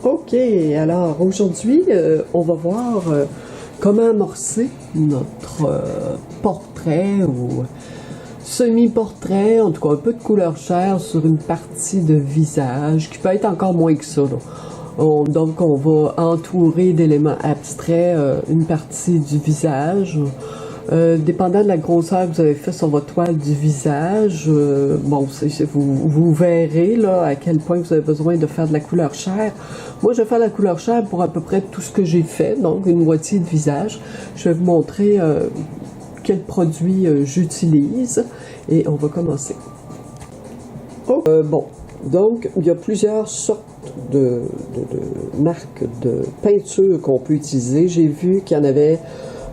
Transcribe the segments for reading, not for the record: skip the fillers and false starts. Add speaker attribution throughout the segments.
Speaker 1: OK, alors aujourd'hui, on va voir comment amorcer notre portrait ou semi-portrait, en tout cas un peu de couleur chair sur une partie de visage qui peut être encore moins que ça, là. Donc on va entourer d'éléments abstraits une partie du visage. Dépendant de la grosseur que vous avez fait sur votre toile du visage, bon, vous verrez là à quel point vous avez besoin de faire de la couleur chair. Moi, je vais faire la couleur chair pour à peu près tout ce que j'ai fait, donc une moitié de visage. Je vais vous montrer quel produit j'utilise et on va commencer. Bon, donc il y a plusieurs sortes de marques de peinture qu'on peut utiliser. J'ai vu qu'il y en avait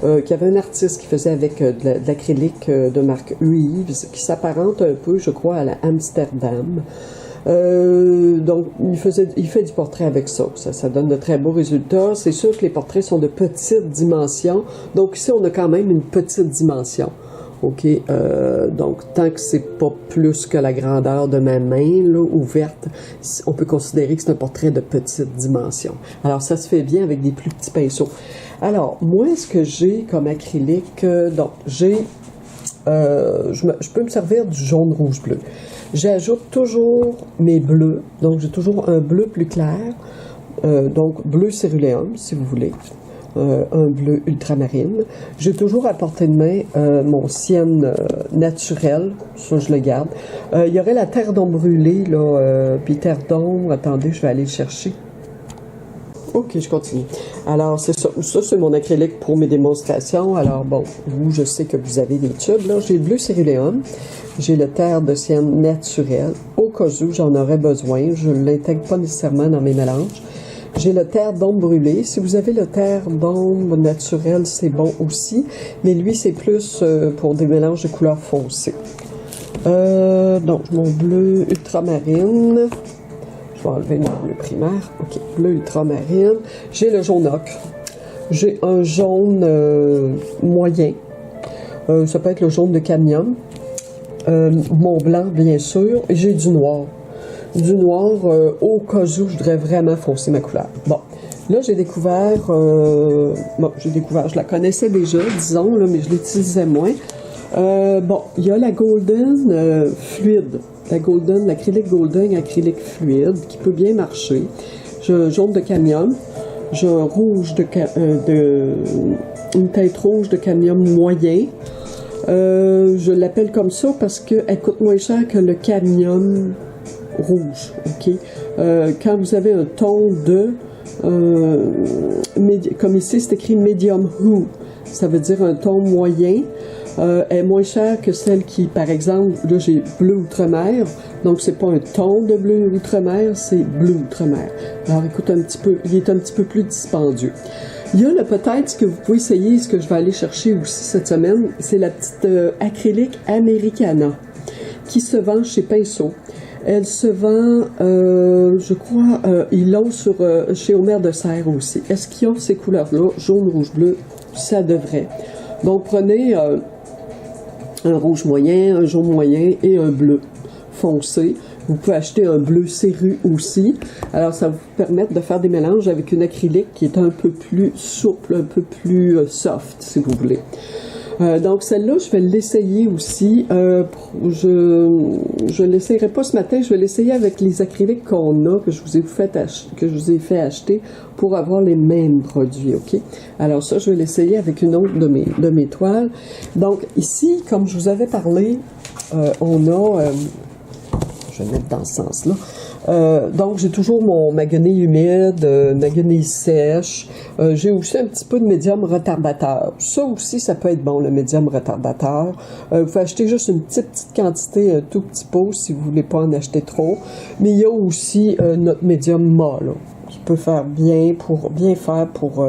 Speaker 1: qu'il y avait un artiste qui faisait avec de l'acrylique de marque Uives, qui s'apparente un peu, je crois, à la Amsterdam. Donc, il fait du portrait avec ça. Ça donne de très beaux résultats. C'est sûr que les portraits sont de petite dimension. Donc, ici, on a quand même une petite dimension. OK? Donc, tant que c'est pas plus que la grandeur de ma main, là, ouverte, on peut considérer que c'est un portrait de petite dimension. Alors, ça se fait bien avec des plus petits pinceaux. Alors, moi, ce que j'ai comme acrylique, donc, j'ai, je peux me servir du jaune, rouge, bleu. J'ajoute toujours mes bleus, donc j'ai toujours un bleu plus clair, donc bleu céruléum, si vous voulez, un bleu ultramarine. J'ai toujours à portée de main mon sienne naturel, ça je le garde. Il y aurait la terre d'ombre brûlée, là, puis terre d'ombre, attendez, je vais aller le chercher. OK, je continue. Alors, c'est ça. Ça, c'est mon acrylique pour mes démonstrations. Alors, bon, vous, je sais que vous avez des tubes, là. J'ai le bleu céruléum. J'ai le terre de sienne naturel. Au cas où j'en aurais besoin, je ne l'intègre pas nécessairement dans mes mélanges. J'ai le terre d'ombre brûlée. Si vous avez le terre d'ombre naturel, c'est bon aussi. Mais lui, c'est plus pour des mélanges de couleurs foncées. Donc, mon bleu ultramarine. Je vais enlever mon bleu primaire. OK, bleu ultramarine. J'ai le jaune ocre. J'ai un jaune moyen. Ça peut être le jaune de cadmium. Mon blanc, bien sûr. Et j'ai du noir. Du noir, au cas où je voudrais vraiment foncer ma couleur. Bon, là, j'ai découvert... je la connaissais déjà, disons, là, mais je l'utilisais moins. Bon, il y a la Golden fluide. L'acrylique Golden, acrylique fluide, qui peut bien marcher. J'ai un jaune de cadmium. J'ai un rouge une teinte rouge de cadmium moyen. Je l'appelle comme ça parce qu'elle coûte moins cher que le cadmium rouge. OK? Quand vous avez un ton de... comme ici, c'est écrit medium hue. Ça veut dire un ton moyen. Est moins chère que celle qui, par exemple, là j'ai bleu outre-mer, donc c'est pas un ton de bleu outre-mer, c'est bleu outre-mer. Alors écoute il est un petit peu plus dispendieux. Il y a peut-être ce que vous pouvez essayer, ce que je vais aller chercher aussi cette semaine, c'est la petite acrylique Americana qui se vend chez Pinceau. Elle se vend, je crois, ils l'ont chez Omer de Serre aussi. Est-ce qu'ils ont ces couleurs-là, jaune, rouge, bleu? Ça devrait. Donc prenez un rouge moyen, un jaune moyen et un bleu foncé. Vous pouvez acheter un bleu céru aussi. Alors, ça va vous permettre de faire des mélanges avec une acrylique qui est un peu plus souple, un peu plus soft, si vous voulez. Donc, celle-là, je vais l'essayer aussi. Je l'essayerai pas ce matin. Je vais l'essayer avec les acryliques qu'on a, que je vous ai fait acheter pour avoir les mêmes produits, OK? Alors ça, je vais l'essayer avec une autre de mes toiles. Donc, ici, comme je vous avais parlé, on a... je vais le mettre dans ce sens-là. Donc, j'ai toujours ma guenille humide, ma guenille sèche. J'ai aussi un petit peu de médium retardateur. Ça aussi, ça peut être bon, le médium retardateur. Vous pouvez acheter juste une petite quantité, un tout petit pot, si vous voulez pas en acheter trop. Mais il y a aussi notre médium mat, là, qui peut faire bien faire pour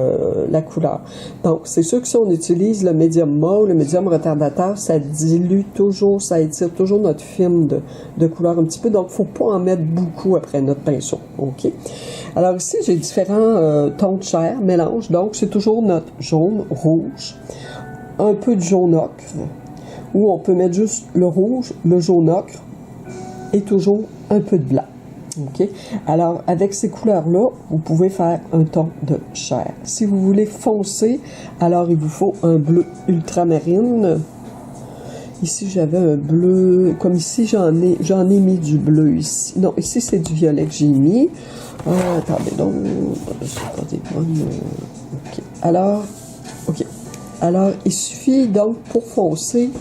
Speaker 1: la couleur. Donc, c'est sûr que si on utilise le médium mat ou le médium retardateur, ça dilue toujours, ça étire toujours notre film de couleur un petit peu. Donc, faut pas en mettre beaucoup après notre pinceau. OK? Alors ici, j'ai différents tons de chair, mélange. Donc, c'est toujours notre jaune, rouge, un peu de jaune ocre, où on peut mettre juste le rouge, le jaune ocre, et toujours un peu de blanc. OK? Alors, avec ces couleurs-là, vous pouvez faire un ton de chair. Si vous voulez foncer, alors il vous faut un bleu ultramarine. Ici, j'avais un bleu, comme ici, j'en ai mis du bleu ici. Non, ici, c'est du violet que j'ai mis. Attendez donc, c'est pas des bonnes. OK. Alors, il suffit donc, pour foncer,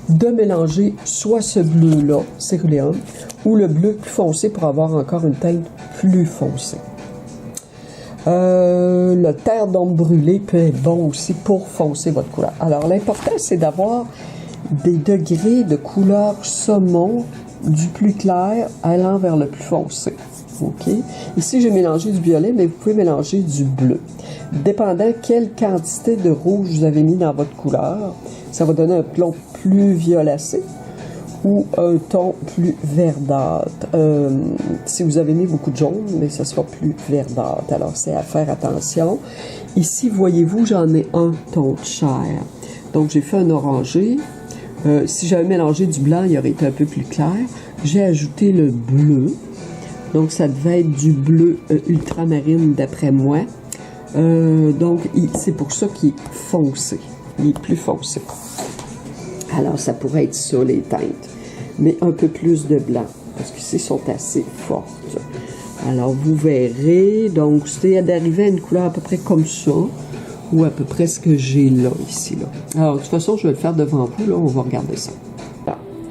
Speaker 1: de mélanger soit ce bleu-là, céruléum, ou le bleu plus foncé pour avoir encore une teinte plus foncée. Le terre d'ombre brûlée peut être bon aussi pour foncer votre couleur. Alors, l'important, c'est d'avoir des degrés de couleur saumon du plus clair allant vers le plus foncé. OK? Ici, j'ai mélangé du violet, mais vous pouvez mélanger du bleu. Dépendant quelle quantité de rouge vous avez mis dans votre couleur, ça va donner un plomb plus violacé ou un ton plus verdâtre. Si vous avez mis beaucoup de jaune, mais ça sera plus verdâtre. Alors, c'est à faire attention. Ici, voyez-vous, j'en ai un ton de chair. Donc, j'ai fait un orangé. Si j'avais mélangé du blanc, il aurait été un peu plus clair. J'ai ajouté le bleu. Donc, ça devait être du bleu ultramarine d'après moi. Donc, c'est pour ça qu'il est foncé. Il est plus foncé. Alors, ça pourrait être ça, les teintes. Mais un peu plus de blanc, parce qu'ici, sont assez fortes. Alors, vous verrez. Donc, c'est d'arriver à une couleur à peu près comme ça, ou à peu près ce que j'ai là, ici, là. Alors, de toute façon, je vais le faire devant vous, là. On va regarder ça.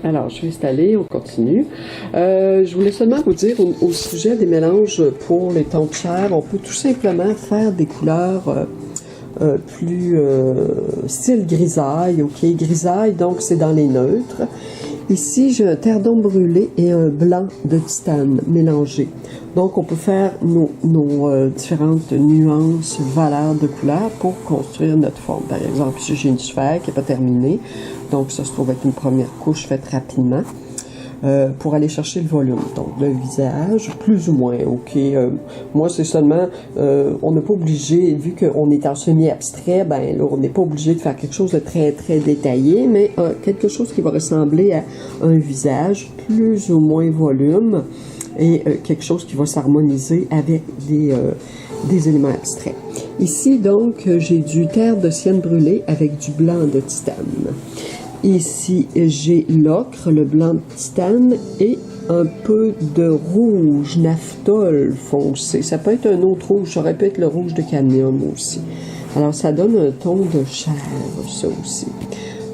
Speaker 1: Alors, je vais installer, on continue. Je voulais seulement vous dire, au sujet des mélanges pour les tons de chair, on peut tout simplement faire des couleurs plus style grisaille, OK? Grisaille, donc c'est dans les neutres. Ici, j'ai un terre d'ombre brûlé et un blanc de titane mélangé. Donc, on peut faire nos différentes nuances, valeurs de couleurs pour construire notre forme. Par exemple, ici, j'ai une sphère qui n'est pas terminée. Donc, ça se trouve être une première couche faite rapidement pour aller chercher le volume. Donc, le visage, plus ou moins, OK. Moi, c'est seulement, on n'est pas obligé, vu qu'on est en semi-abstrait, ben là, on n'est pas obligé de faire quelque chose de très, très détaillé, mais quelque chose qui va ressembler à un visage, plus ou moins volume, et quelque chose qui va s'harmoniser avec des éléments abstraits. Ici, donc, j'ai du terre de sienne brûlée avec du blanc de titane. Ici, j'ai l'ocre, le blanc de titane et un peu de rouge naphthol foncé. Ça peut être un autre rouge, ça aurait pu être le rouge de cadmium aussi. Alors, ça donne un ton de chair, ça aussi,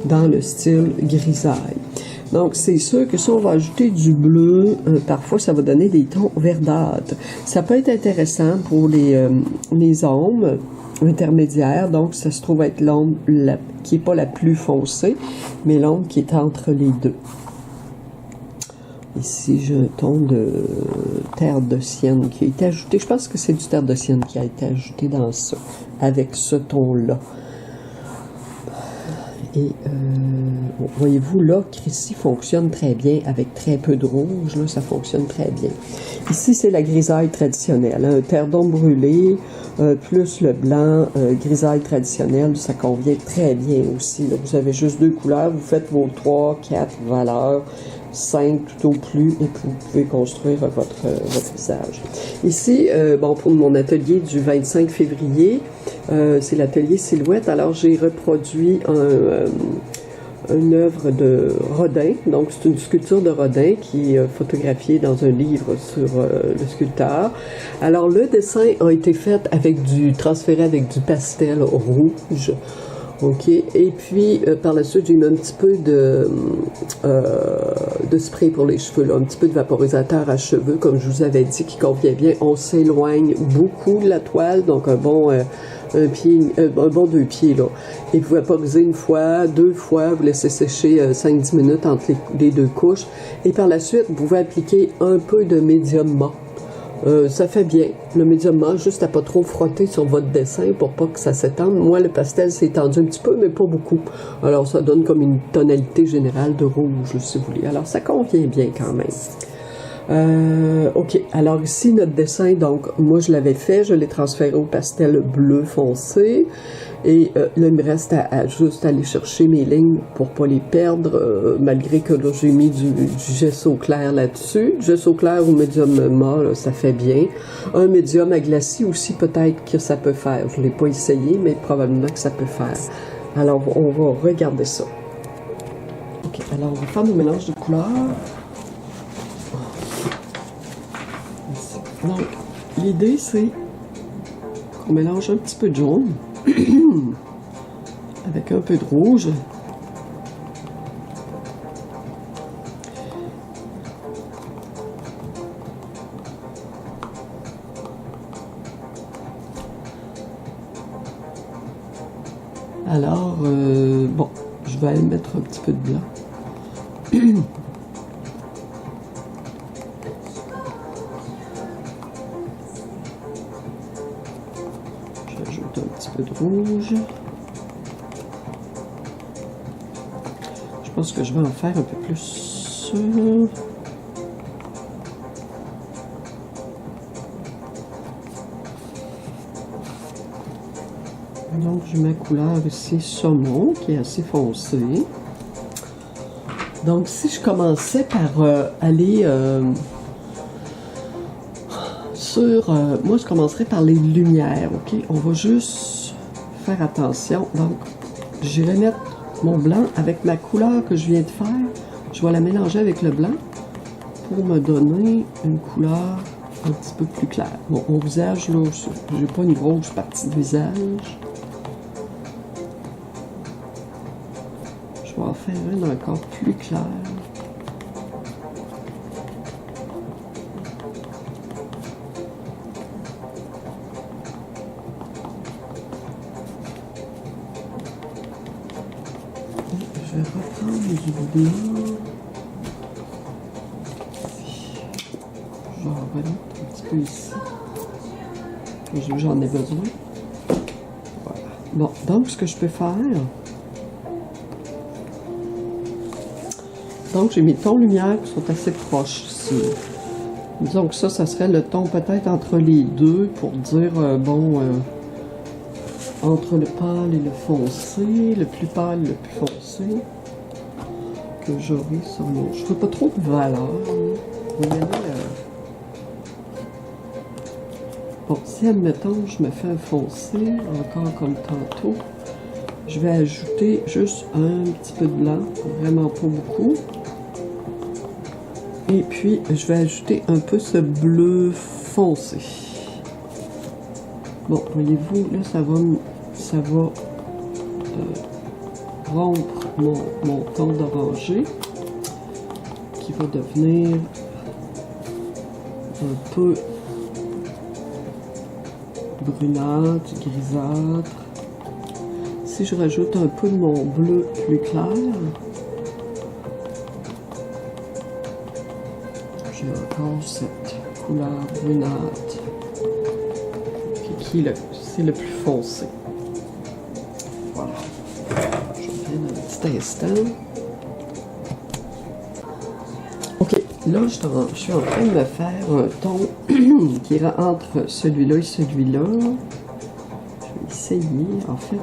Speaker 1: dans le style grisaille. Donc, c'est sûr que si on va ajouter du bleu, parfois, ça va donner des tons verdâtres. Ça peut être intéressant pour les ombres intermédiaires. Donc, ça se trouve être l'ombre qui n'est pas la plus foncée, mais l'ombre qui est entre les deux. Ici, j'ai un ton de terre de sienne qui a été ajouté. Je pense que c'est du terre de sienne qui a été ajouté dans ça, avec ce ton-là. Et voyez-vous, l'ocre ici fonctionne très bien avec très peu de rouge. Là, ça fonctionne très bien. Ici, c'est la grisaille traditionnelle. Un terre d'ombre brûlée, plus le blanc, grisaille traditionnelle, ça convient très bien aussi. Là, vous avez juste deux couleurs. Vous faites vos 3, 4 valeurs, 5 tout au plus, et puis vous pouvez construire votre visage. Ici, bon, pour mon atelier du 25 février, c'est l'atelier Silhouette. Alors, j'ai reproduit une œuvre de Rodin. Donc, c'est une sculpture de Rodin qui est photographiée dans un livre sur le sculpteur. Alors, le dessin a été fait transféré avec du pastel rouge. OK. Et puis, par la suite, j'ai mis un petit peu de spray pour les cheveux, là, un petit peu de vaporisateur à cheveux, comme je vous avais dit, qui convient bien. On s'éloigne beaucoup de la toile, donc un bon 2 pieds, là. Et vous vaporisez une fois, 2 fois, vous laissez sécher 5-10 minutes entre les deux couches. Et par la suite, vous pouvez appliquer un peu de médium mat. Ça fait bien. Le médium mat, juste à pas trop frotter sur votre dessin pour pas que ça s'étende. Moi, le pastel s'est étendu un petit peu, mais pas beaucoup. Alors, ça donne comme une tonalité générale de rouge, si vous voulez. Alors, ça convient bien quand même. OK, alors ici, notre dessin, donc, moi, je l'avais fait, je l'ai transféré au pastel bleu foncé, et là, il me reste à juste aller chercher mes lignes pour pas les perdre, malgré que là, j'ai mis du gesso clair là-dessus. Gesso clair ou médium mat, là, ça fait bien. Un médium à glacis aussi, peut-être que ça peut faire. Je l'ai pas essayé, mais probablement que ça peut faire. Alors, on va regarder ça. OK, alors, on va faire nos mélanges de couleurs. Donc, l'idée, c'est qu'on mélange un petit peu de jaune avec un peu de rouge. Alors, bon, je vais aller mettre un petit peu de blanc. J'ajoute un petit peu de rouge. Je pense que je vais en faire un peu plus. Donc, je mets ma couleur ici saumon, qui est assez foncée. Donc, si je commençais par aller sur... moi, je commencerai par les lumières, OK? On va juste faire attention. Donc, je vais mettre mon blanc avec ma couleur que je viens de faire. Je vais la mélanger avec le blanc pour me donner une couleur un petit peu plus claire. Bon, mon visage, là, j'ai pas une grosse partie de visage. Je vais en faire une encore plus claire. Je vais reprendre du blanc. Je vais en remettre un petit peu ici. J'en ai besoin. Voilà. Bon, donc ce que je peux faire... Donc j'ai mes tons lumière qui sont assez proches ici. Disons que ça serait le ton peut-être entre les deux pour dire, bon... entre le pâle et le foncé, le plus pâle et le plus foncé, que j'aurai sur mon... Je ne veux pas trop de valeur. Bon, si admettons, je me fais un foncé, encore comme tantôt, je vais ajouter juste un petit peu de blanc, vraiment pas beaucoup. Et puis, je vais ajouter un peu ce bleu foncé. Bon, voyez-vous, là, ça va rompre mon ton d'orangé, qui va devenir un peu brunâtre, grisâtre. Si je rajoute un peu de mon bleu plus clair, j'ai encore cette couleur brunâtre qui c'est le plus foncé. Voilà. Je reviens dans un petit instant. Ok, là je suis en train de me faire un ton qui ira entre celui-là et celui-là. Je vais essayer en fait.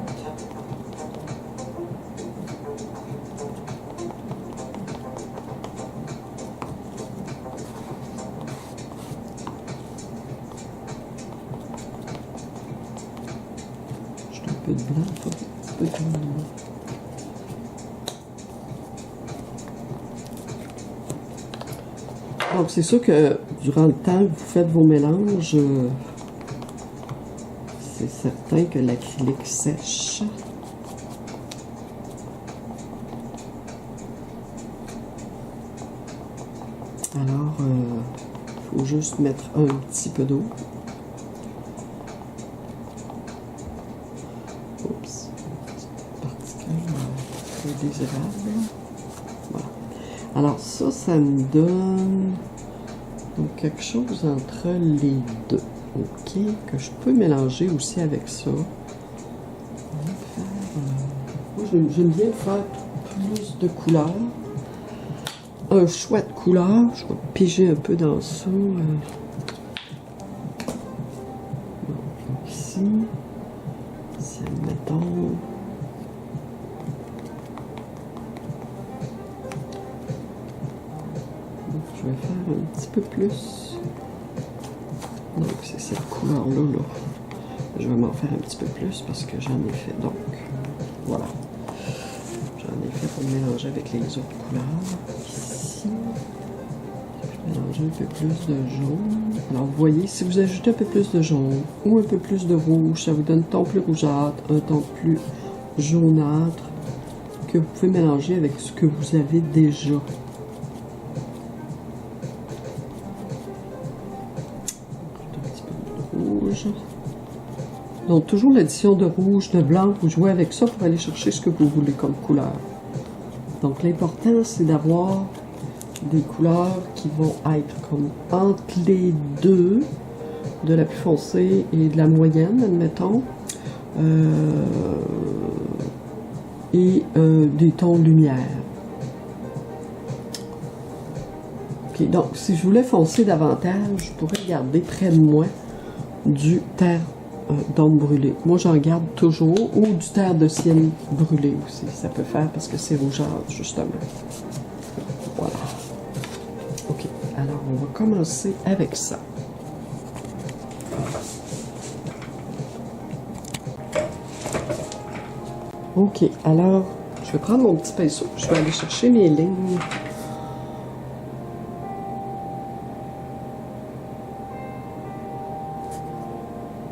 Speaker 1: Un peu de blanc, un petit peu de blanc. Donc c'est sûr que durant le temps que vous faites vos mélanges, c'est certain que l'acrylique sèche. Alors, il faut juste mettre un petit peu d'eau. Oups, particule désirable. Voilà. Alors ça me donne donc quelque chose entre les deux. Ok, que je peux mélanger aussi avec ça. Moi, j'aime bien faire plus de couleurs. un choix de couleur. Je vais piger un peu dans ça. Ici, admettons. Donc, je vais faire un petit peu plus. Donc, c'est cette couleur-là, là. Je vais m'en faire un petit peu plus parce que j'en ai fait. Donc, voilà. J'en ai fait pour mélanger avec les autres couleurs. Ici, je vais mélanger un peu plus de jaune. Alors, vous voyez, si vous ajoutez un peu plus de jaune ou un peu plus de rouge, ça vous donne un ton plus rougeâtre, un ton plus jaunâtre que vous pouvez mélanger avec ce que vous avez déjà. Un petit peu de rouge. Donc, toujours l'addition de rouge, de blanc, vous jouez avec ça pour aller chercher ce que vous voulez comme couleur. Donc, l'important, c'est d'avoir des couleurs qui vont être comme entre les deux, de la plus foncée et de la moyenne, admettons, et des tons de lumière. Ok, donc, si je voulais foncer davantage, je pourrais garder près de moi du terre d'ombre brûlée. Moi, j'en garde toujours, ou du terre de ciel brûlé aussi. Ça peut faire parce que c'est rougeâtre, justement. Voilà. OK. Alors, on va commencer avec ça. OK. Alors, je vais prendre mon petit pinceau. Je vais aller chercher mes lignes.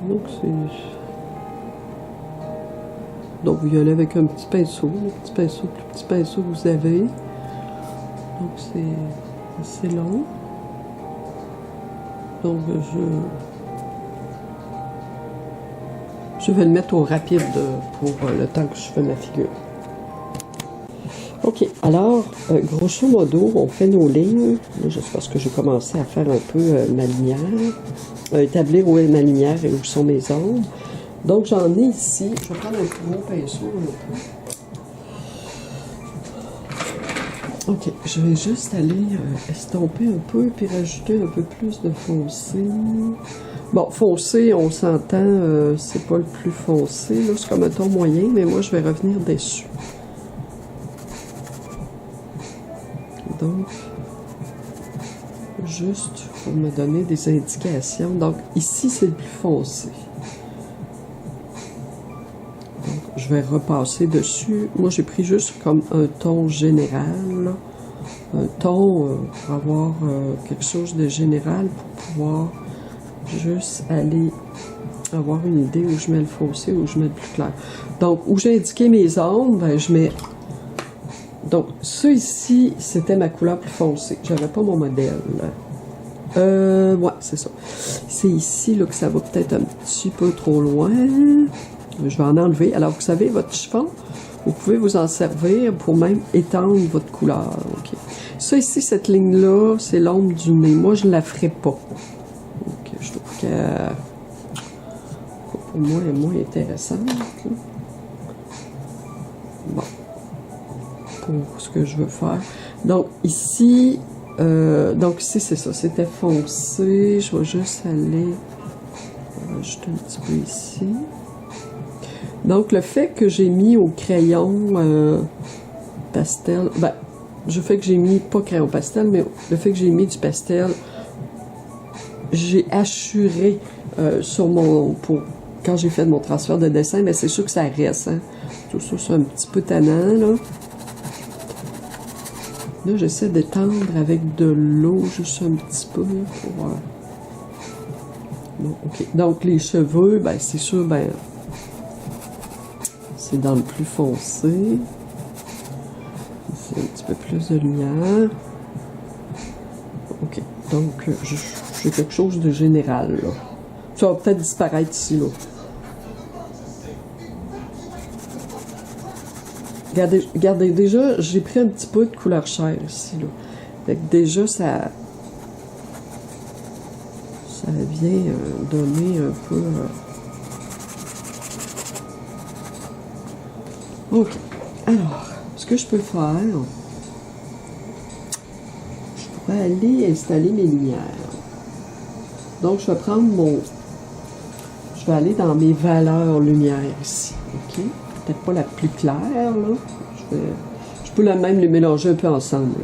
Speaker 1: Donc, donc, vous y allez avec un petit pinceau, le petit pinceau, le plus petit pinceau que vous avez. Donc, c'est assez long. Donc, je vais le mettre au rapide pour le temps que je fais ma figure. OK, alors, grosso modo, on fait nos lignes. Là, juste parce que j'ai commencé à faire un peu ma lumière. Établir où est ma lumière et où sont mes ombres. Donc, j'en ai ici. Je vais prendre un plus gros pinceau un peu. OK, je vais juste aller estomper un peu puis rajouter un peu plus de foncé. Bon, foncé, on s'entend, c'est pas le plus foncé. Là, c'est comme un ton moyen, mais moi, je vais revenir dessus. Donc, juste pour me donner des indications. Donc, ici, c'est le plus foncé. Donc, je vais repasser dessus. Moi, j'ai pris juste comme un ton général, là. Un ton pour avoir quelque chose de général, pour pouvoir juste aller avoir une idée où je mets le foncé, où je mets le plus clair. Donc, où j'ai indiqué mes ombres, ben, je mets... Donc, ça ici, c'était ma couleur plus foncée. J'avais pas mon modèle. Ouais, c'est ça. C'est ici là, que ça va peut-être un petit peu trop loin. Je vais en enlever. Alors, vous savez, votre chiffon, vous pouvez vous en servir pour même étendre votre couleur. Okay. Ça ici, cette ligne-là, c'est l'ombre du nez. Moi, je ne la ferai pas. Donc, je trouve que pour moi, elle est moins intéressante. Là. Bon. Pour ce que je veux faire. Donc, ici, c'est ça. C'était foncé. Je vais juste aller rajouter un petit peu ici. Donc, le fait que j'ai mis au crayon pastel, ben, le fait que j'ai mis, pas crayon pastel, mais le fait que j'ai mis du pastel, j'ai assuré sur mon, quand j'ai fait mon transfert de dessin, mais c'est sûr que ça reste, hein. Tout ça, c'est un petit peu tannant, là. Là, j'essaie d'étendre avec de l'eau, juste un petit peu, pour... Bon, OK. Donc, les cheveux, ben, c'est sûr, ben... C'est dans le plus foncé. C'est un petit peu plus de lumière. OK. Donc, j'ai quelque chose de général, là. Ça va peut-être disparaître ici, là. Regardez, déjà, j'ai pris un petit peu de couleur chair ici, là. Fait que déjà, ça vient donner un peu... OK. Alors, ce que je peux faire, vais aller installer mes lumières. Donc, je vais prendre mon... Je vais aller dans mes valeurs lumière ici, ok? Peut-être pas la plus claire, là. Je peux même les mélanger un peu ensemble.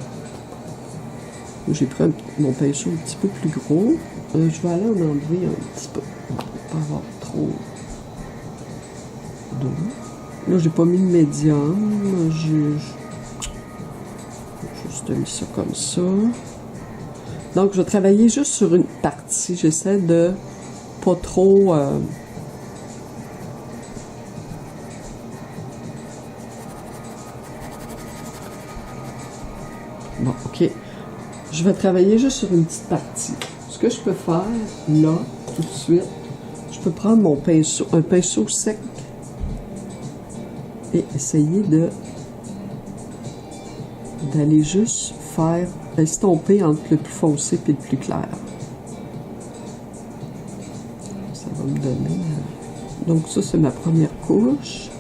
Speaker 1: J'ai pris mon pinceau un petit peu plus gros. Je vais aller en enlever un petit peu. Pour pas avoir trop d'eau. Là, j'ai pas mis de médium. J'ai juste mis ça comme ça. Donc, je vais travailler juste sur une partie. J'essaie de pas trop... Bon, ok. Je vais travailler juste sur une petite partie. Ce que je peux faire, là, tout de suite, je peux prendre mon pinceau, un pinceau sec, et essayer d'aller juste faire estomper entre le plus foncé et le plus clair. Ça va me donner... Donc ça, c'est ma première couche.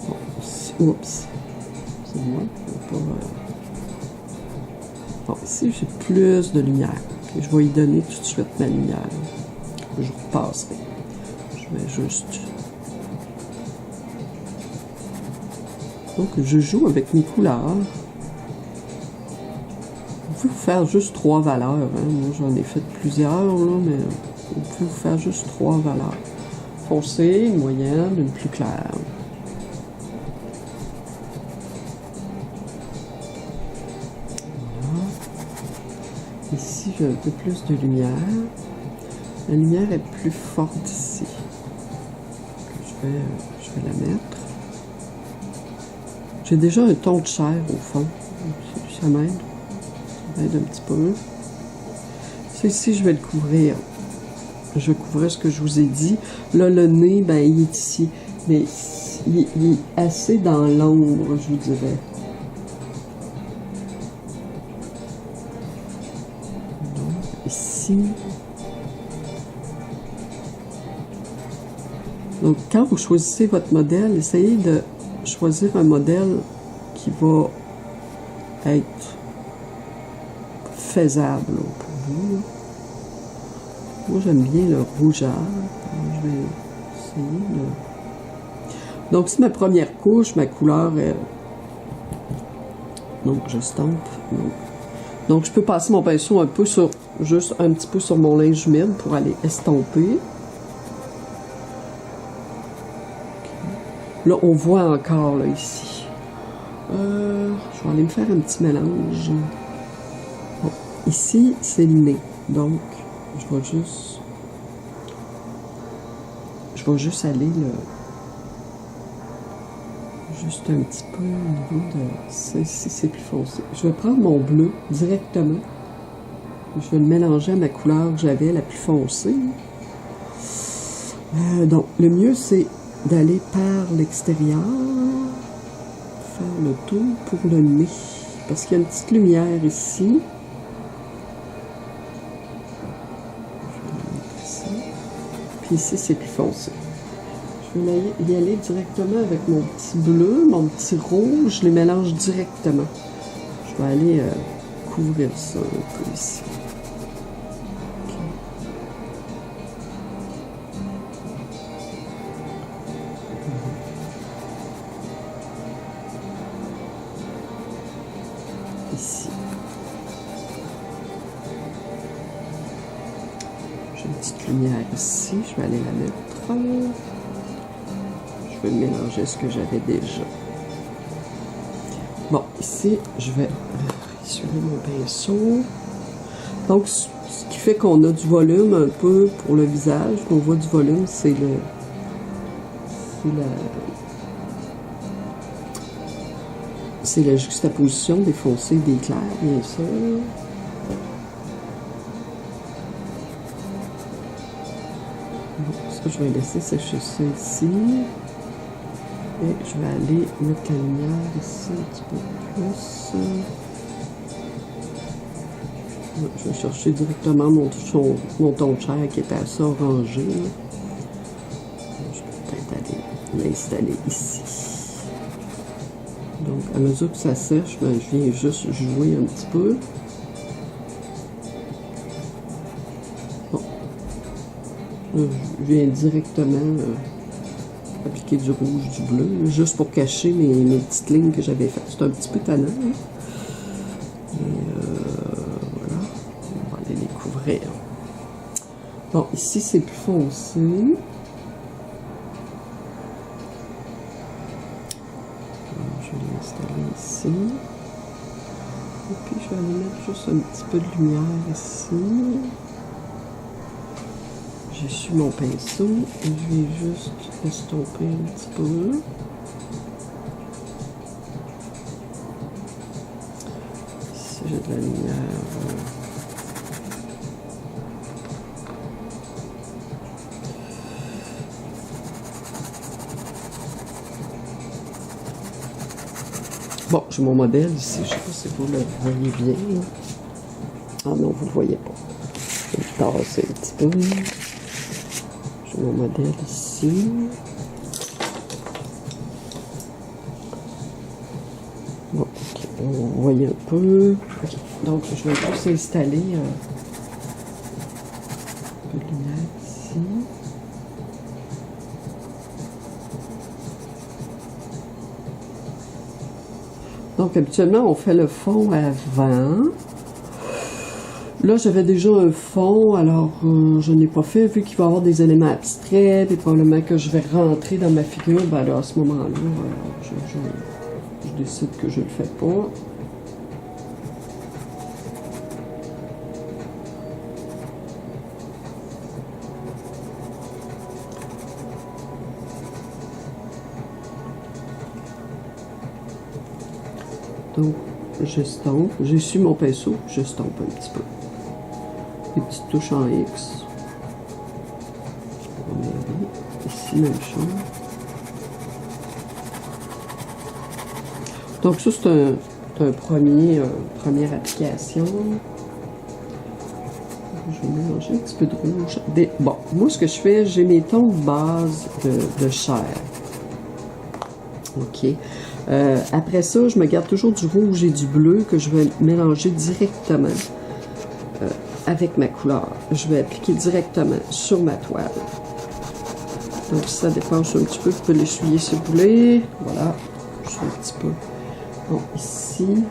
Speaker 1: Bon, oups. C'est moi. Bon, ici, j'ai plus de lumière. Okay, je vais y donner tout de suite ma lumière. Je repasserai. Je vais juste... Donc, je joue avec mes couleurs. Vous pouvez vous faire juste 3 valeurs. Hein. Moi, j'en ai fait plusieurs, là, mais vous pouvez vous faire juste 3 valeurs. Foncée, une moyenne, une plus claire. Voilà. Ici, j'ai un peu plus de lumière. La lumière est plus forte ici. Je vais la mettre. J'ai déjà un ton de chair au fond. Ça m'aide. Ça m'aide un petit peu. Ça ici, je vais le couvrir. Je vais couvrir ce que je vous ai dit. Là, le nez, ben, il est ici. Mais il est assez dans l'ombre, je vous dirais. Donc, ici. Donc, quand vous choisissez votre modèle, essayez de choisir un modèle qui va être faisable pour vous. Moi, j'aime bien le rougeard. Je vais essayer de... Donc, c'est ma première couche. Ma couleur est... Donc, je stampe. Donc, je peux passer mon pinceau un peu sur... Juste un petit peu sur mon linge humide pour aller estomper. Là, on voit encore, là, ici. Je vais aller me faire un petit mélange. Bon, ici, c'est le nez. Donc, je vais juste aller, juste un petit peu au niveau de... Si c'est plus foncé. Je vais prendre mon bleu directement. Je vais le mélanger à ma couleur que j'avais, la plus foncée. Donc, le mieux, c'est d'aller par l'extérieur, faire le tour pour le nez, parce qu'il y a une petite lumière ici. Je vais mettre ça. Puis ici, c'est plus foncé. Je vais y aller directement avec mon petit bleu, mon petit rouge, je les mélange directement. Je vais aller couvrir ça un peu ici. Ici. J'ai une petite lumière ici, je vais aller la mettre. Je vais mélanger ce que j'avais déjà. Bon, ici, je vais essuyer mon pinceau. Donc, ce qui fait qu'on a du volume un peu pour le visage. On voit du volume, c'est la juxtaposition des foncés et des clairs, bien sûr. Bon, ça, je vais laisser sécher ça ici. Et je vais aller mettre la lumière ici un petit peu plus. Je vais chercher directement mon ton de chair qui est assez orangé. Je vais peut-être aller l'installer ici. Donc, à mesure que ça sèche, ben, je viens juste jouer un petit peu. Bon. Là, je viens directement appliquer du rouge, du bleu, juste pour cacher mes petites lignes que j'avais faites. C'est un petit peu tannant. Hein? Et voilà. On va aller les couvrir. Bon, ici, c'est plus foncé. Je vais l'installer ici. Et puis, je vais aller mettre juste un petit peu de lumière ici. J'essuie mon pinceau et je vais juste estomper un petit peu. Ici, j'ai de la lumière. Bon, j'ai mon modèle ici. Je ne sais pas si vous le voyez bien. Ah non, vous ne le voyez pas. Je vais le tasser un petit peu. J'ai mon modèle ici. Bon, ok, vous voyez un peu. Okay. Donc, je vais juste installer un peu de lumière ici. Donc, habituellement, on fait le fond avant. Là, j'avais déjà un fond, alors je n'ai pas fait, vu qu'il va y avoir des éléments abstraits, et probablement que je vais rentrer dans ma figure, ben là, à ce moment-là, je décide que je ne le fais pas. Donc, j'estompe, j'essuie mon pinceau, j'estompe un petit peu. Des petites touches en X. Ici, même chose. Donc, ça, c'est un première application. Je vais mélanger un petit peu de rouge. Bon, moi, ce que je fais, j'ai mes tons de base de chair. OK. Après ça, je me garde toujours du rouge et du bleu que je vais mélanger directement avec ma couleur. Je vais appliquer directement sur ma toile. Donc, si ça dépasse un petit peu, vous pouvez l'essuyer si vous voulez. Voilà, juste un petit peu. Bon, ici.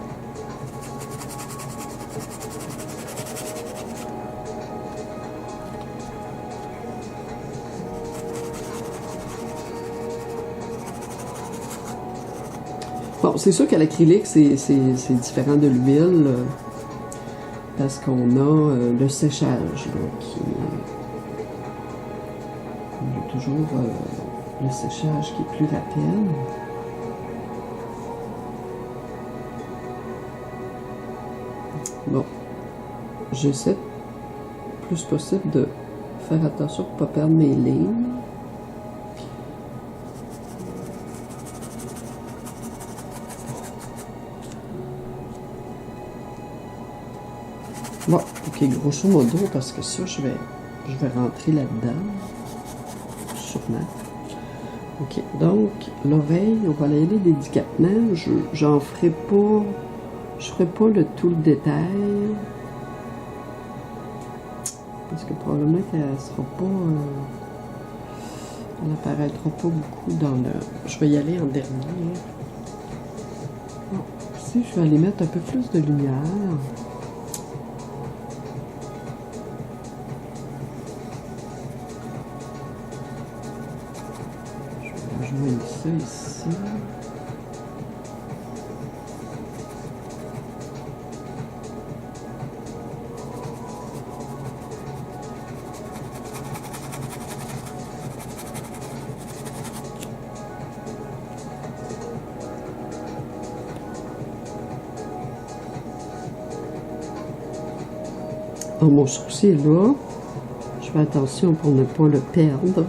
Speaker 1: Bon, c'est sûr qu'à l'acrylique, c'est différent de l'huile parce qu'on a le séchage. Donc, on a toujours le séchage qui est plus rapide. Bon, j'essaie le plus possible de faire attention pour ne pas perdre mes lignes. Bon, ok, grosso modo, parce que ça, je vais rentrer là-dedans, sûrement. Ok, donc, l'oreille, on va aller délicatement. J'en ferai pas, je ferai pas tout le détail. Parce que probablement qu'elle sera pas, elle apparaîtra pas beaucoup dans le... Je vais y aller en dernier. Bon, ici, je vais aller mettre un peu plus de lumière. Je vais mettre ça ici. Dans mon sourcil là, je fais attention pour ne pas le perdre.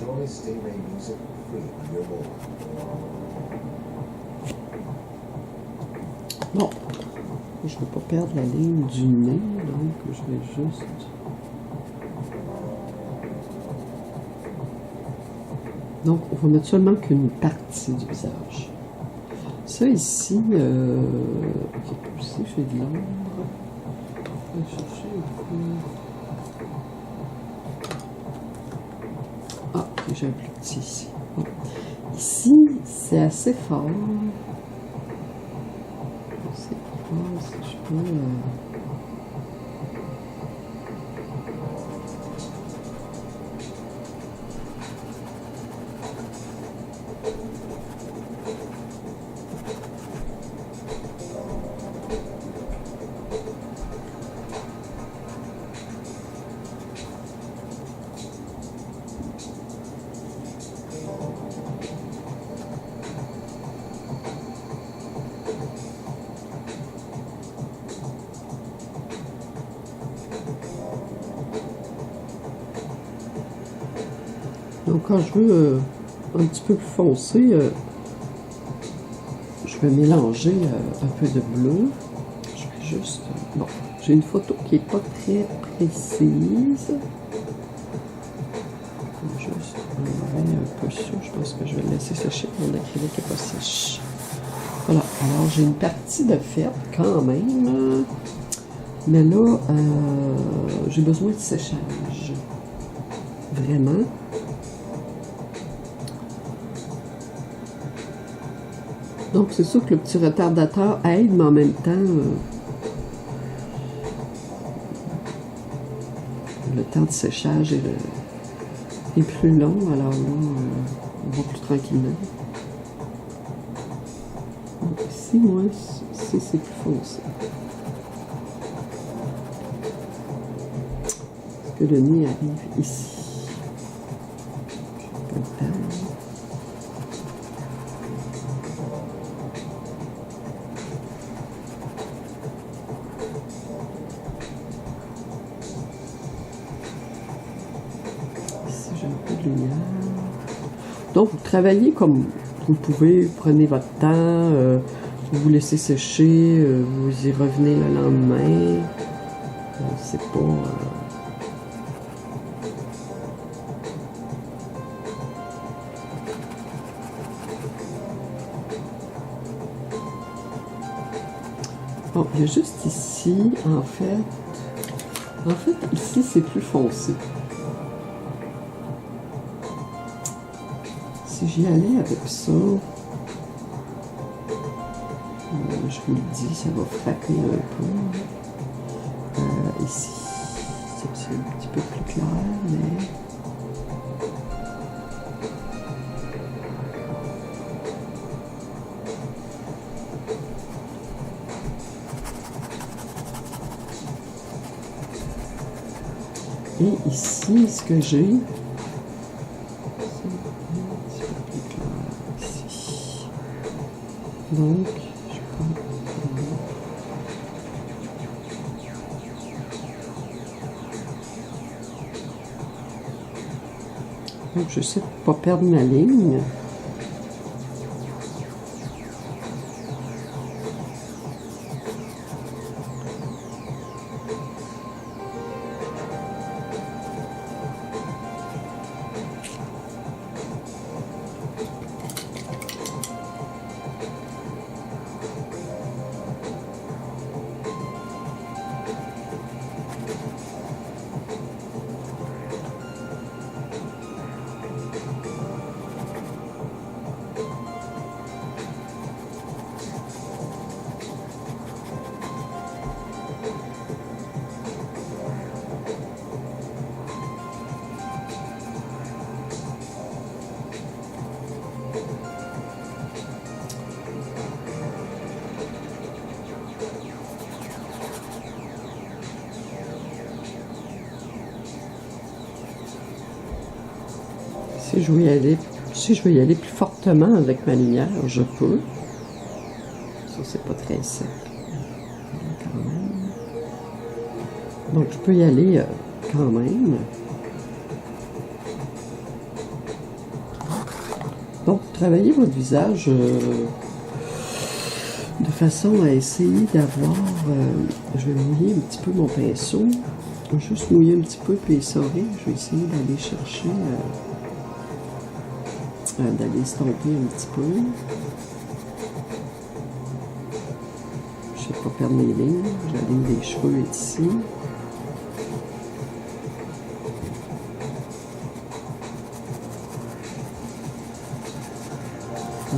Speaker 2: Enjoy Stingray music free on your mobile.
Speaker 1: Bon, je ne veux pas perdre la ligne du nez, donc je vais juste... Donc, on va mettre seulement qu'une partie du visage. Ça ici, ok, ici j'ai de l'ombre. Je vais chercher un peu... Ah, ok, j'ai un plus petit ici. Bon. Ici, c'est assez fort. C'est fort, si je peux... Donc quand je veux un petit peu plus foncé, je vais mélanger un peu de bleu. Je vais juste... bon, j'ai une photo qui n'est pas très précise. Je vais juste enlever un peu ça. Je pense que je vais le laisser sécher. Mon acrylique n'est pas sèche. Voilà, alors j'ai une partie de fait quand même. Mais là, j'ai besoin de séchage. Vraiment. Donc, c'est sûr que le petit retardateur aide, mais en même temps, le temps de séchage est plus long. Alors là, on va plus tranquillement. Donc, ici, moi, ici, c'est plus foncé. Parce que le nez arrive ici. Pas le temps. Donc, vous travaillez comme vous pouvez, prenez votre temps, vous vous laissez sécher, vous y revenez le lendemain. C'est pas... Bon, il y a juste ici, en fait, ici, c'est plus foncé. Si j'y allais avec ça, je vous le dis, ça va frapper un peu. Ici, c'est un petit peu plus clair, mais... Et ici, ce que j'ai... Donc, je prends... Donc, je sais pas perdre ma ligne. Si je veux y aller plus fortement avec ma lumière, je peux. Ça, c'est pas très sec. Quand même. Donc, je peux y aller quand même. Donc, travaillez votre visage de façon à essayer d'avoir... je vais mouiller un petit peu mon pinceau. Je vais juste mouiller un petit peu puis essorer. Je vais essayer d'aller chercher... d'aller estomper un petit peu. Je ne sais pas perdre mes lignes. La ligne des cheveux est ici.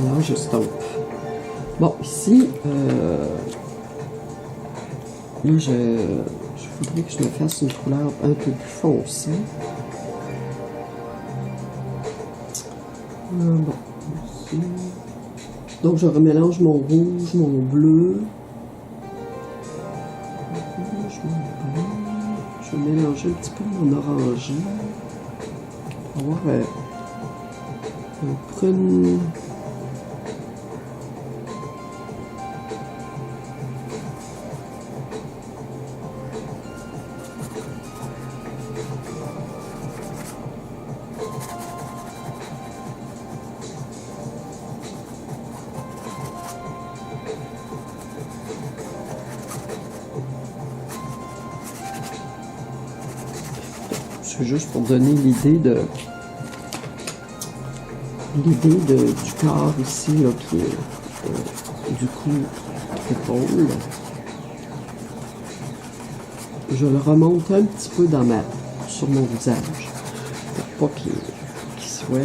Speaker 1: Alors, je stompe. Bon, ici, là, je voudrais que je me fasse une couleur un peu plus foncée. Bon, ici. Donc, je remélange mon rouge, mon bleu. Je vais mélanger un petit peu mon orangé pour avoir un prune. C'est juste pour donner l'idée du corps ici, là, qui est du cou, épaule. Je le remonte un petit peu sur mon visage, pour pas qu'il soit,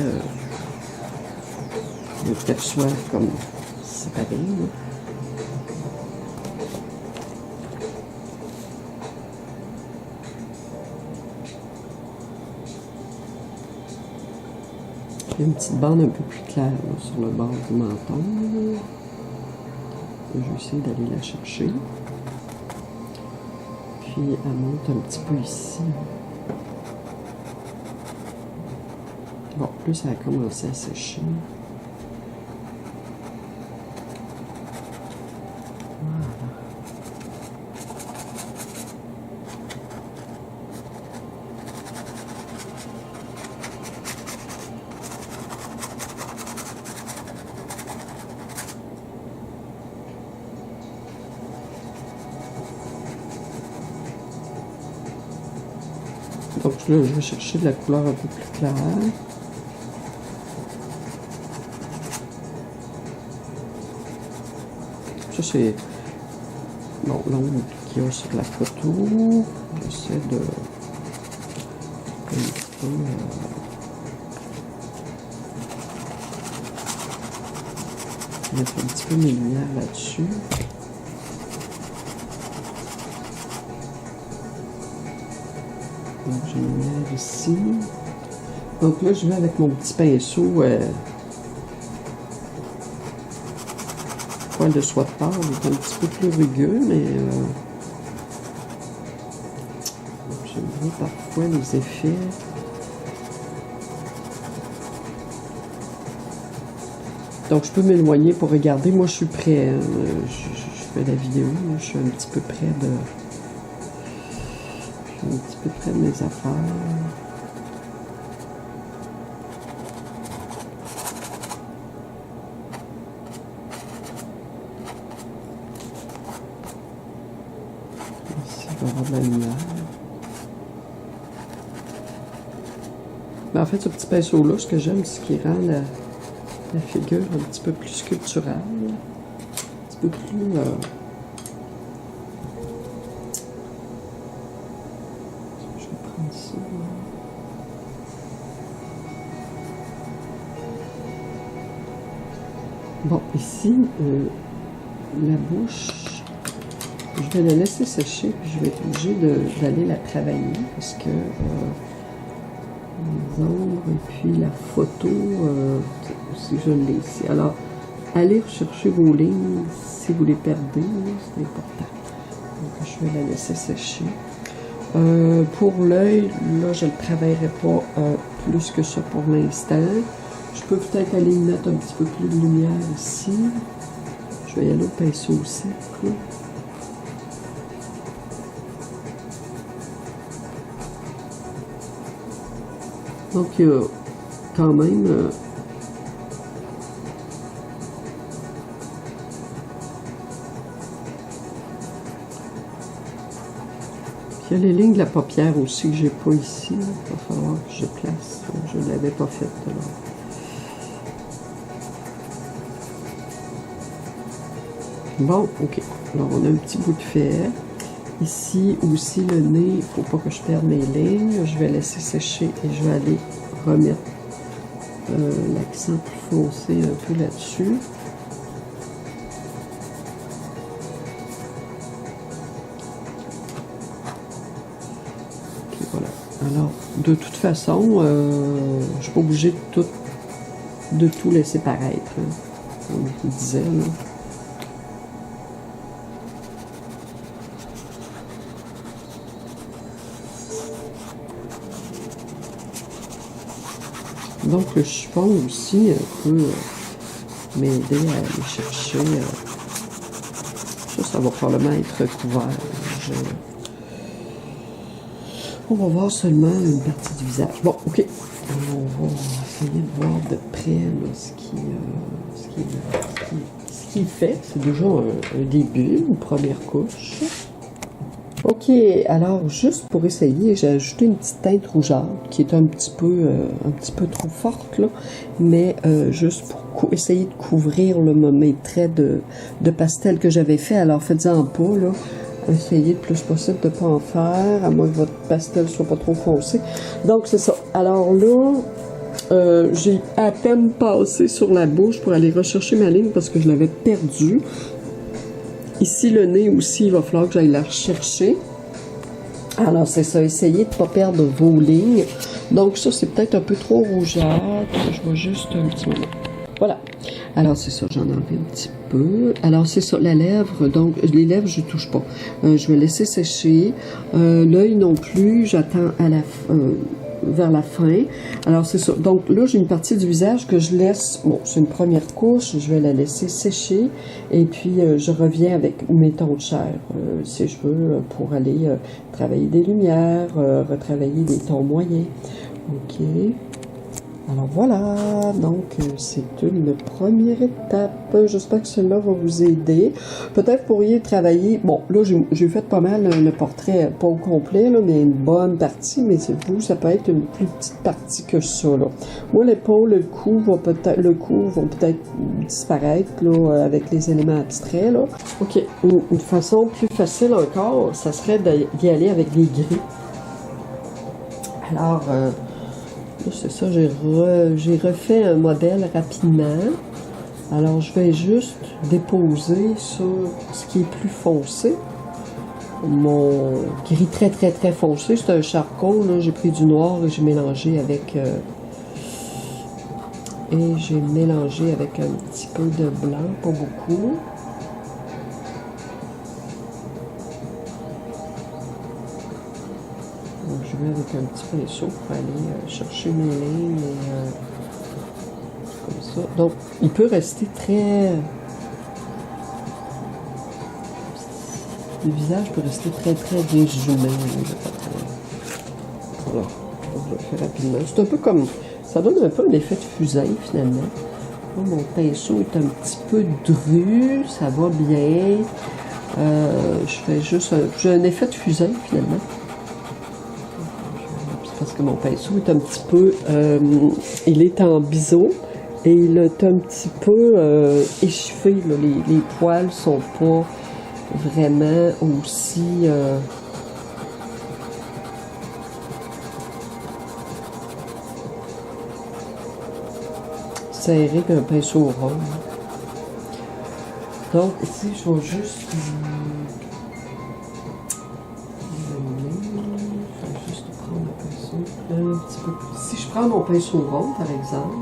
Speaker 1: qu'elle soit comme séparée, là. Il y a une petite bande un peu plus claire là, sur le bord du menton. Je vais essayer d'aller la chercher. Puis elle monte un petit peu ici. Bon, plus ça a commencé à sécher. Donc là, je vais chercher de la couleur un peu plus claire. Ça, c'est bon, l'ombre qu'il y a sur la photo. J'essaie de mettre un petit peu mes lumières là-dessus. Donc, j'ai une lumière ici. Donc là, je vais avec mon petit pinceau poil de soie de porc, il est un petit peu plus rugueux, mais j'aime bien parfois les effets. Donc, je peux m'éloigner pour regarder. Moi, je suis prêt. Hein. Je fais la vidéo. Là. Je suis un petit peu près de... un petit peu près de mes affaires. Ici, il va y avoir de la lumière. Mais en fait, ce petit pinceau-là, ce que j'aime, c'est qu'il rend la figure un petit peu plus sculpturale. Un petit peu plus... Bon, ici, la bouche, je vais la laisser sécher, puis je vais être obligée d'aller la travailler, parce que les ombres et puis la photo, si je l'ai ici. Alors, allez rechercher vos lignes si vous les perdez, c'est important. Donc, je vais la laisser sécher. Pour l'œil, là, je ne le travaillerai pas plus que ça pour l'instant. Je peux peut-être aller mettre un petit peu plus de lumière ici. Je vais y aller au pinceau aussi. Donc, il y a quand même Il y a les lignes de la paupière aussi que j'ai pas ici. Il va falloir que je place. Je ne l'avais pas faite. Bon, ok. Alors, on a un petit bout de fer. Ici aussi, le nez, il ne faut pas que je perde mes lignes. Je vais laisser sécher et je vais aller remettre l'accent plus foncé un peu là-dessus. Ok, voilà. Alors, de toute façon, je ne suis pas obligée de tout laisser paraître, hein, comme je vous disais, là. Donc le chiffon aussi peut m'aider à aller chercher. Ça va probablement être couvert. On va voir seulement une partie du visage. Bon, ok. On va essayer de voir de près là, ce qu'il fait. C'est déjà un début, une première couche. Ok, alors juste pour essayer, j'ai ajouté une petite teinte rougeâtre qui est un petit peu trop forte là, mais juste pour essayer de couvrir mes traits de pastel que j'avais fait. Alors faites-en pas là, essayez le plus possible de ne pas en faire, à moins que votre pastel soit pas trop foncé. Donc c'est ça. Alors là, j'ai à peine passé sur la bouche pour aller rechercher ma ligne parce que je l'avais perdue. Ici, le nez aussi, il va falloir que j'aille la rechercher. Alors, c'est ça, essayez de ne pas perdre vos lignes. Donc, ça, c'est peut-être un peu trop rougeâtre. Je vois juste un petit moment. Voilà. Alors, c'est ça, j'en ai enlevé un petit peu. Alors, c'est ça, la lèvre. Donc, les lèvres, je ne touche pas. Je vais laisser sécher. L'œil non plus, j'attends à vers la fin. Alors, c'est ça. Donc, là, j'ai une partie du visage que je laisse... Bon, c'est une première couche. Je vais la laisser sécher. Et puis, je reviens avec mes tons de chair, si je veux, pour aller travailler des lumières, retravailler des tons moyens. OK. Alors, voilà. Donc, c'est une première étape. J'espère que cela va vous aider. Peut-être pourriez travailler... Bon, là, j'ai fait pas mal le portrait, pas au complet, là, mais une bonne partie. Mais vous, ça peut être une plus petite partie que ça, là. Moi, l'épaule, le cou vont peut-être disparaître, là, avec les éléments abstraits, là. OK. Une façon plus facile encore, ça serait d'y aller avec des gris. Alors... c'est ça, j'ai refait un modèle rapidement. Alors, je vais juste déposer sur ce qui est plus foncé. Mon gris très, très, très foncé, c'est un charcoal. J'ai pris du noir et j'ai mélangé avec... un petit peu de blanc, pas beaucoup. Donc, je vais avec un petit pinceau pour aller chercher mes lignes et comme ça. Donc, il peut rester très... Le visage peut rester très, très résumé. Voilà, donc, je le fais rapidement. C'est un peu comme... Ça donne un peu un effet de fusée, finalement. Là, mon pinceau est un petit peu dru, ça va bien. Je fais juste... J'ai un effet de fusée, finalement. Parce que mon pinceau est un petit peu... il est en biseau et il est un petit peu échauffé. Là. Les poils sont pas vraiment aussi... serré qu'un pinceau rond. Donc ici, je vais juste... un petit peu plus. Si je prends mon pinceau rond, par exemple,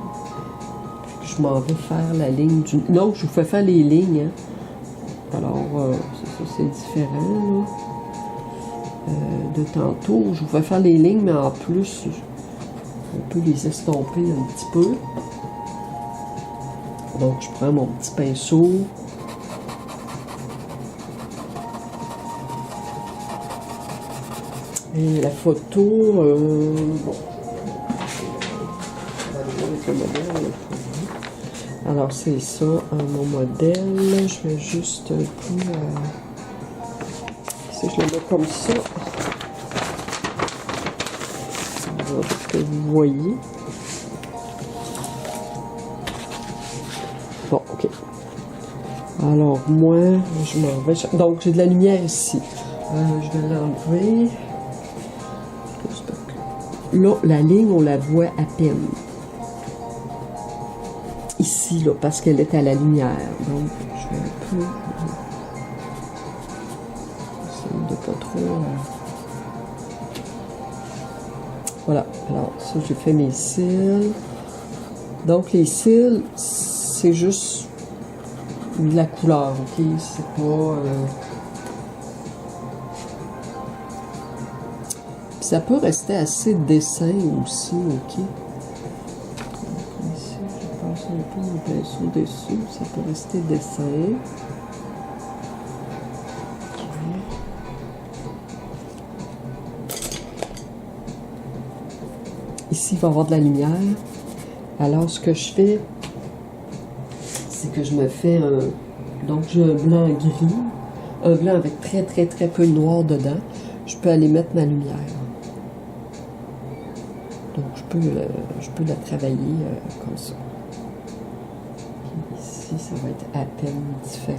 Speaker 1: je m'en vais faire la ligne du... Non, je vous fais faire les lignes. Hein. Alors, c'est différent, là. De tantôt, je vous fais faire les lignes, mais en plus, on peut les estomper un petit peu. Donc, je prends mon petit pinceau. Et la photo, bon. Alors, c'est ça, mon modèle. Je vais juste un peu... si je le mets comme ça, ce que vous voyez. Bon, ok. Alors, moi, je m'en vais. Donc, j'ai de la lumière ici. Je vais l'enlever. Là, la ligne, on la voit à peine. Ici, là, parce qu'elle est à la lumière. Donc, je vais un peu... essayer de pas trop... Voilà. Alors, ça, j'ai fait mes cils. Donc, les cils, c'est juste de la couleur, ok? C'est pas... ça peut rester assez dessin aussi, ok? Ici, je passe un peu mon pinceau dessus, ça peut rester dessin. Ici, il va y avoir de la lumière. Alors, ce que je fais, c'est que je me fais un... Donc, j'ai un blanc gris, un blanc avec très, très, très peu de noir dedans. Je peux aller mettre ma lumière. Donc, je peux la travailler comme ça. Puis ici, ça va être à peine différent.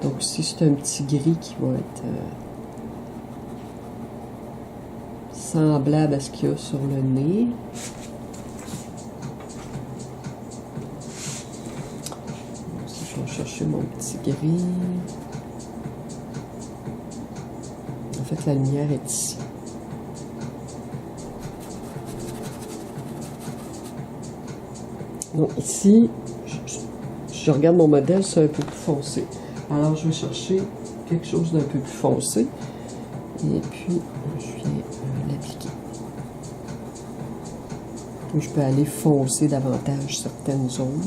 Speaker 1: Donc, ici, c'est un petit gris qui va être semblable à ce qu'il y a sur le nez. Ici, je vais chercher mon petit gris. En fait, la lumière est ici. Donc ici, je regarde mon modèle, c'est un peu plus foncé. Alors je vais chercher quelque chose d'un peu plus foncé. Et puis, je viens l'appliquer. Je peux aller foncer davantage certaines zones.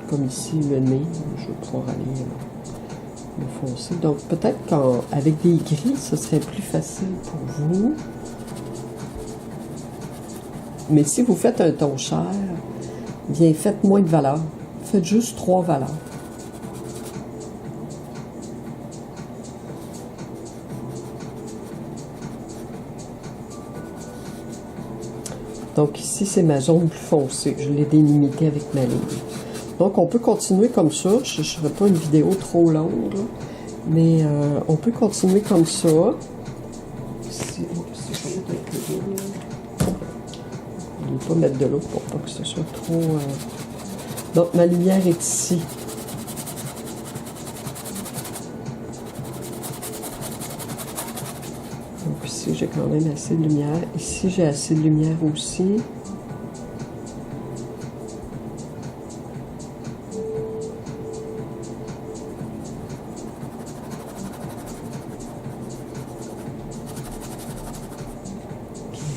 Speaker 1: Comme ici, le nez, je vais pouvoir aller le foncer. Donc peut-être qu'avec des gris, ce serait plus facile pour vous. Mais si vous faites un ton cher, bien, faites moins de valeurs. Faites juste 3 valeurs. Donc ici, c'est ma zone plus foncée. Je l'ai délimitée avec ma ligne. Donc, on peut continuer comme ça. Je ne ferai pas une vidéo trop longue, là. Mais on peut continuer comme ça. Ici, je vais mettre un peu d'eau, là. Je ne vais pas mettre de l'eau pour pas que ce soit trop... Donc, ma lumière est ici. Donc, ici, j'ai quand même assez de lumière. Ici, j'ai assez de lumière aussi.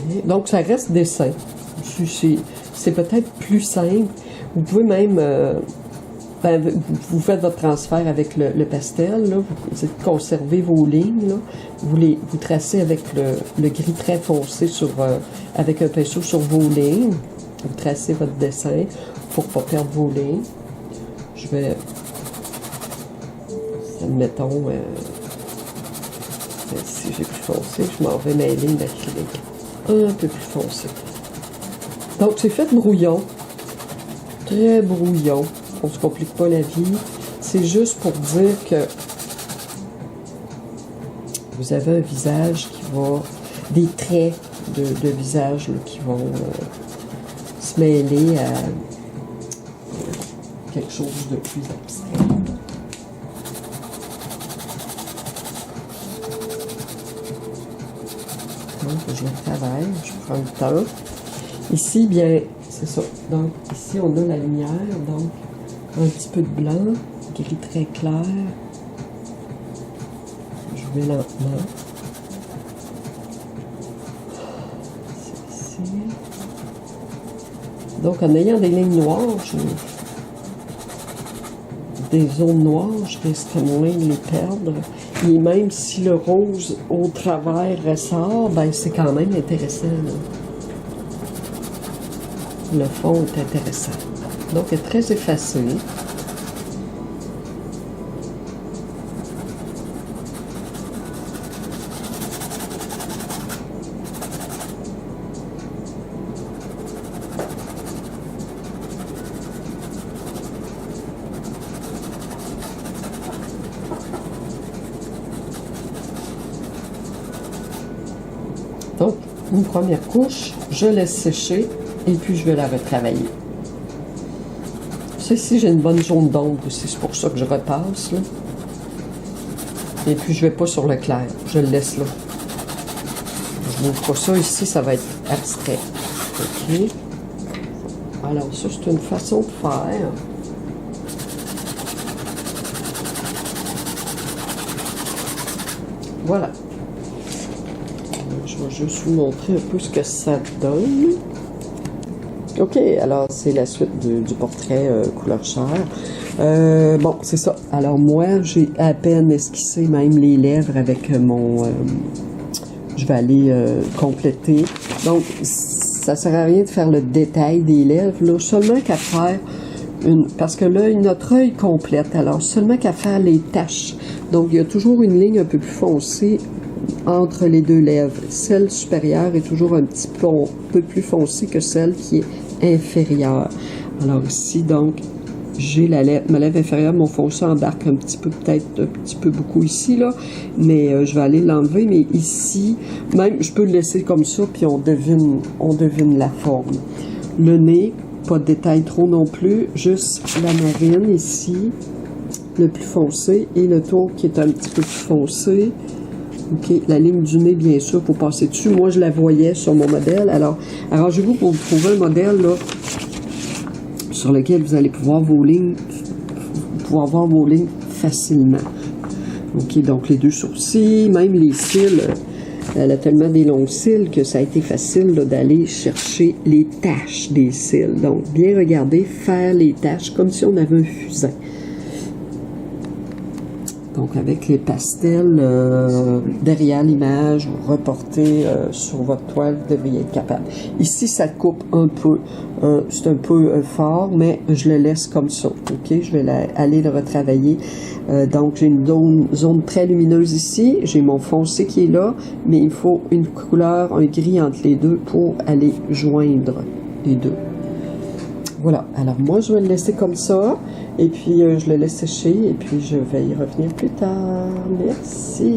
Speaker 1: Okay. Donc, ça reste dessin. C'est peut-être plus simple. Vous pouvez même, vous faites votre transfert avec le pastel, là, vous conservez vos lignes, là, vous tracez avec le gris très foncé avec un pinceau sur vos lignes, vous tracez votre dessin pour ne pas perdre vos lignes. Je vais, admettons, si j'ai plus foncé, je m'en vais mes lignes d'acrylique un peu plus foncées. Donc, c'est fait brouillon. Très brouillon. On ne se complique pas la vie. C'est juste pour dire que vous avez un visage qui va... Des traits de visage là, qui vont se mêler à quelque chose de plus abstrait. Donc, je travaille, je prends le temps. Ici, bien, c'est ça. Donc, ici, on a la lumière, donc un petit peu de blanc, gris très clair. Je vais lentement. C'est ici. Donc, en ayant des lignes noires, des zones noires, je risque moins de les perdre. Et même si le rose au travers ressort, ben c'est quand même intéressant, là. Le fond est intéressant. Donc, il est très effacé. une première couche, je laisse sécher et puis je vais la retravailler. Ça ici, j'ai une bonne zone d'ombre aussi, c'est pour ça que je repasse, là. Et puis je vais pas sur le clair, je le laisse là. Je n'ouvre pas ça ici, ça va être abstrait. OK. Alors ça, c'est une façon de faire. Voilà. Je vais juste vous montrer un peu ce que ça donne. OK, alors c'est la suite du portrait couleur chair. Bon, c'est ça. Alors moi, j'ai à peine esquissé même les lèvres avec mon... je vais aller compléter. Donc, ça sert à rien de faire le détail des lèvres, là, seulement qu'à faire une... Parce que là, notre œil complète, alors seulement qu'à faire les taches. Donc, il y a toujours une ligne un peu plus foncée entre les deux lèvres. Celle supérieure est toujours un petit peu plus foncée que celle qui est inférieure. Alors ici, donc, j'ai ma lèvre inférieure, mon foncé embarque un petit peu, peut-être un petit peu beaucoup ici, là, mais je vais aller l'enlever, mais ici, même, je peux le laisser comme ça, puis on devine la forme. Le nez, pas de détail trop non plus, juste la narine ici, le plus foncé, et le tour qui est un petit peu plus foncé. OK, la ligne du nez, bien sûr, pour passer dessus. Moi, je la voyais sur mon modèle. Alors, arrangez-vous pour vous trouver un modèle, là, sur lequel vous allez pouvoir voir vos lignes facilement. OK, donc les deux sourcils, même les cils, elle a tellement des longs cils que ça a été facile d'aller chercher les taches des cils. Donc, bien regarder, faire les taches comme si on avait un fusain. Donc, avec les pastels derrière l'image, vous reportez sur votre toile, vous devriez être capable. Ici, ça coupe un peu. C'est un peu fort, mais je le laisse comme ça. OK? Je vais aller le retravailler. Donc, j'ai une zone très lumineuse ici. J'ai mon foncé qui est là, mais il faut une couleur, un gris entre les deux pour aller joindre les deux. Voilà, alors moi je vais le laisser comme ça, et puis je le laisse sécher, et puis je vais y revenir plus tard. Merci.